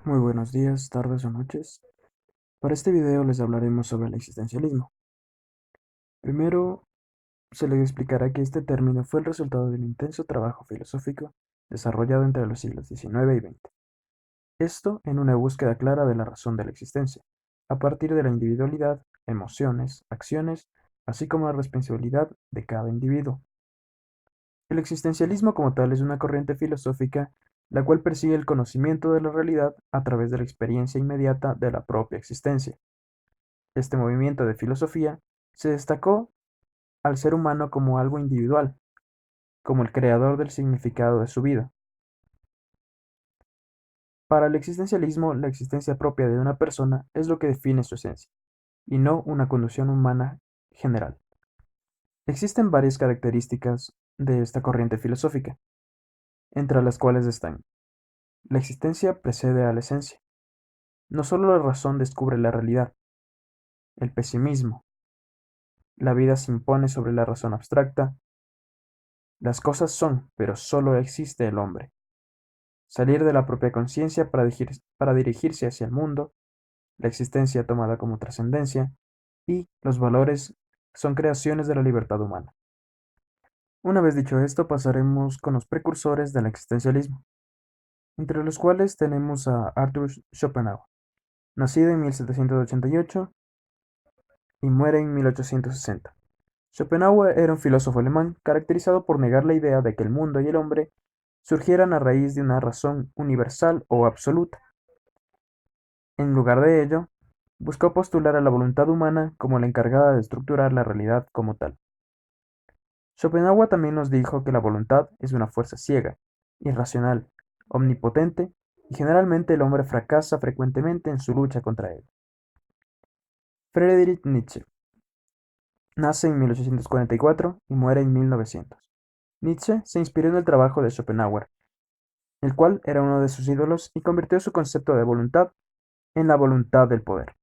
Muy buenos días, tardes o noches. Para este video les hablaremos sobre el existencialismo. Primero, se les explicará que este término fue el resultado de un intenso trabajo filosófico desarrollado entre los siglos XIX y XX. Esto en una búsqueda clara de la razón de la existencia, a partir de la individualidad, emociones, acciones, así como la responsabilidad de cada individuo. El existencialismo como tal es una corriente filosófica la cual persigue el conocimiento de la realidad a través de la experiencia inmediata de la propia existencia. Este movimiento de filosofía se destacó al ser humano como algo individual, como el creador del significado de su vida. Para el existencialismo, la existencia propia de una persona es lo que define su esencia, y no una condición humana general. Existen varias características de esta corriente filosófica, entre las cuales están: la existencia precede a la esencia. No solo la razón descubre la realidad, el pesimismo, la vida se impone sobre la razón abstracta, las cosas son, pero solo existe el hombre. Salir de la propia conciencia para dirigirse hacia el mundo, la existencia tomada como trascendencia, y los valores son creaciones de la libertad humana. Una vez dicho esto, pasaremos con los precursores del existencialismo, entre los cuales tenemos a Arthur Schopenhauer, nacido en 1788 y muere en 1860. Schopenhauer era un filósofo alemán caracterizado por negar la idea de que el mundo y el hombre surgieran a raíz de una razón universal o absoluta. En lugar de ello, buscó postular a la voluntad humana como la encargada de estructurar la realidad como tal. Schopenhauer también nos dijo que la voluntad es una fuerza ciega, irracional, omnipotente, y generalmente el hombre fracasa frecuentemente en su lucha contra él. Friedrich Nietzsche nace en 1844 y muere en 1900. Nietzsche se inspiró en el trabajo de Schopenhauer, el cual era uno de sus ídolos, y convirtió su concepto de voluntad en la voluntad del poder.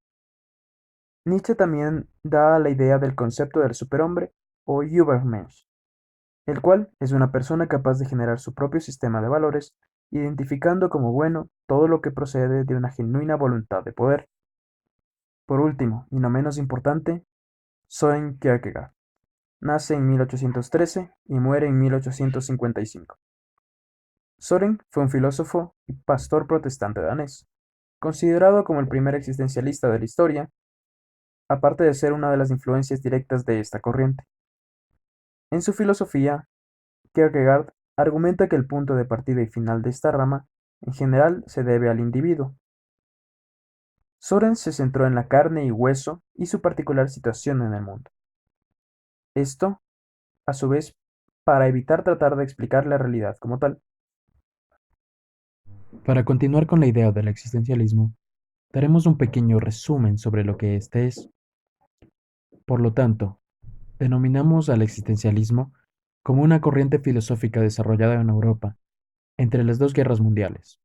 Nietzsche también da la idea del concepto del superhombre o Übermensch, el cual es una persona capaz de generar su propio sistema de valores, identificando como bueno todo lo que procede de una genuina voluntad de poder. Por último, y no menos importante, Søren Kierkegaard. Nace en 1813 y muere en 1855. Søren fue un filósofo y pastor protestante danés, considerado como el primer existencialista de la historia, aparte de ser una de las influencias directas de esta corriente. En su filosofía, Kierkegaard argumenta que el punto de partida y final de esta rama, en general, se debe al individuo. Søren se centró en la carne y hueso y su particular situación en el mundo. Esto, a su vez, para evitar tratar de explicar la realidad como tal. Para continuar con la idea del existencialismo, daremos un pequeño resumen sobre lo que éste es. Por lo tanto, denominamos al existencialismo como una corriente filosófica desarrollada en Europa entre las dos guerras mundiales,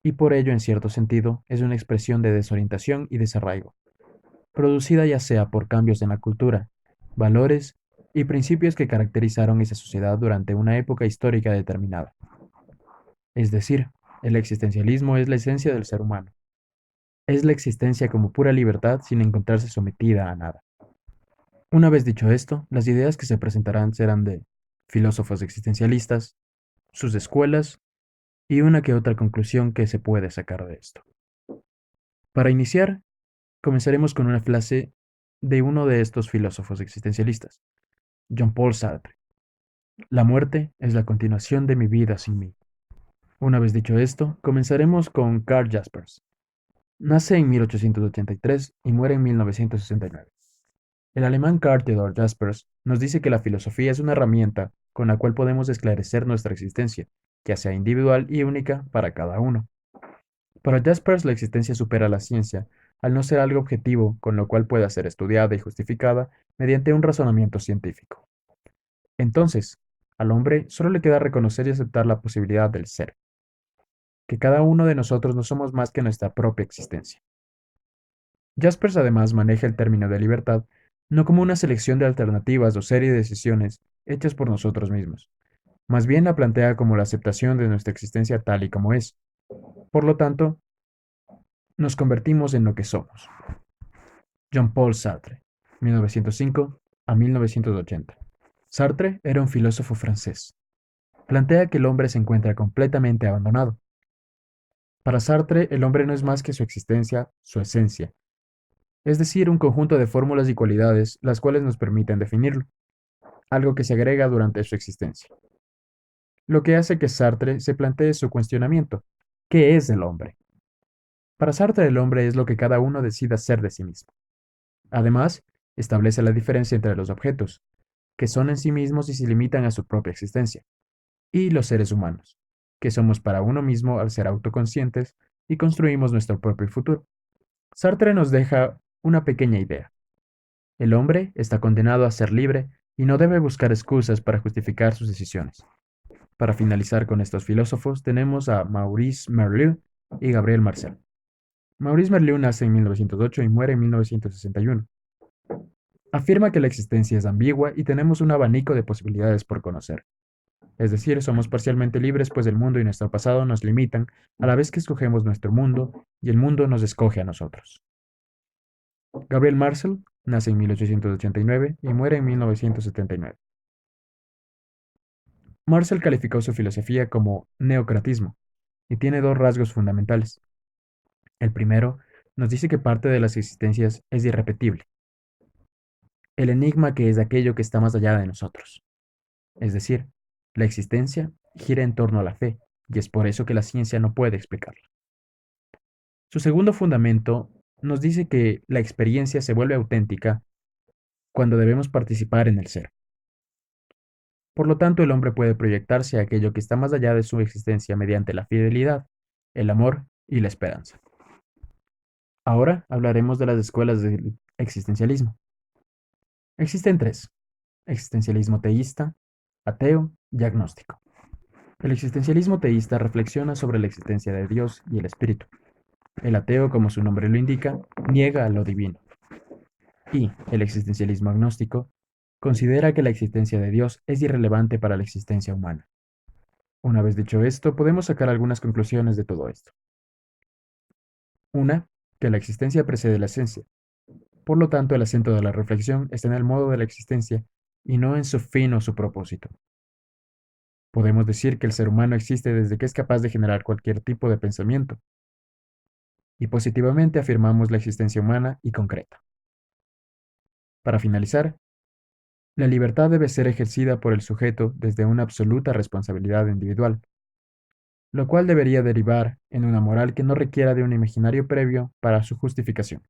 y por ello, en cierto sentido, es una expresión de desorientación y desarraigo, producida ya sea por cambios en la cultura, valores y principios que caracterizaron esa sociedad durante una época histórica determinada. Es decir, el existencialismo es la esencia del ser humano. Es la existencia como pura libertad sin encontrarse sometida a nada. Una vez dicho esto, las ideas que se presentarán serán de filósofos existencialistas, sus escuelas y una que otra conclusión que se puede sacar de esto. Para iniciar, comenzaremos con una frase de uno de estos filósofos existencialistas, Jean-Paul Sartre. La muerte es la continuación de mi vida sin mí. Una vez dicho esto, comenzaremos con Karl Jaspers. Nace en 1883 y muere en 1969. El alemán Karl Theodor Jaspers nos dice que la filosofía es una herramienta con la cual podemos esclarecer nuestra existencia, ya sea individual y única para cada uno. Para Jaspers, la existencia supera la ciencia, al no ser algo objetivo con lo cual pueda ser estudiada y justificada mediante un razonamiento científico. Entonces, al hombre solo le queda reconocer y aceptar la posibilidad del ser, que cada uno de nosotros no somos más que nuestra propia existencia. Jaspers además maneja el término de libertad no como una selección de alternativas o serie de decisiones hechas por nosotros mismos, más bien la plantea como la aceptación de nuestra existencia tal y como es. Por lo tanto, nos convertimos en lo que somos. Jean-Paul Sartre, 1905 a 1980. Sartre era un filósofo francés. Plantea que el hombre se encuentra completamente abandonado. Para Sartre, el hombre no es más que su existencia, su esencia, es decir, un conjunto de fórmulas y cualidades las cuales nos permiten definirlo, algo que se agrega durante su existencia. Lo que hace que Sartre se plantee su cuestionamiento: ¿qué es el hombre? Para Sartre el hombre es lo que cada uno decida ser de sí mismo. Además, establece la diferencia entre los objetos, que son en sí mismos y se limitan a su propia existencia, y los seres humanos, que somos para uno mismo al ser autoconscientes y construimos nuestro propio futuro. Sartre nos deja una pequeña idea. El hombre está condenado a ser libre y no debe buscar excusas para justificar sus decisiones. Para finalizar con estos filósofos, tenemos a Maurice Merleau y Gabriel Marcel. Maurice Merleau nace en 1908 y muere en 1961. Afirma que la existencia es ambigua y tenemos un abanico de posibilidades por conocer. Es decir, somos parcialmente libres, pues el mundo y nuestro pasado nos limitan a la vez que escogemos nuestro mundo y el mundo nos escoge a nosotros. Gabriel Marcel nace en 1889 y muere en 1979. Marcel calificó su filosofía como neocratismo y tiene dos rasgos fundamentales. El primero nos dice que parte de las existencias es irrepetible, el enigma que es aquello que está más allá de nosotros. Es decir, la existencia gira en torno a la fe, y es por eso que la ciencia no puede explicarla. Su segundo fundamento nos dice que la experiencia se vuelve auténtica cuando debemos participar en el ser. Por lo tanto, el hombre puede proyectarse a aquello que está más allá de su existencia mediante la fidelidad, el amor y la esperanza. Ahora hablaremos de las escuelas del existencialismo. Existen tres: existencialismo teísta, ateo y agnóstico. El existencialismo teísta reflexiona sobre la existencia de Dios y el espíritu. El ateo, como su nombre lo indica, niega a lo divino. Y el existencialismo agnóstico considera que la existencia de Dios es irrelevante para la existencia humana. Una vez dicho esto, podemos sacar algunas conclusiones de todo esto. Una, que la existencia precede la esencia. Por lo tanto, el acento de la reflexión está en el modo de la existencia y no en su fin o su propósito. Podemos decir que el ser humano existe desde que es capaz de generar cualquier tipo de pensamiento, y positivamente afirmamos la existencia humana y concreta. Para finalizar, la libertad debe ser ejercida por el sujeto desde una absoluta responsabilidad individual, lo cual debería derivar en una moral que no requiera de un imaginario previo para su justificación.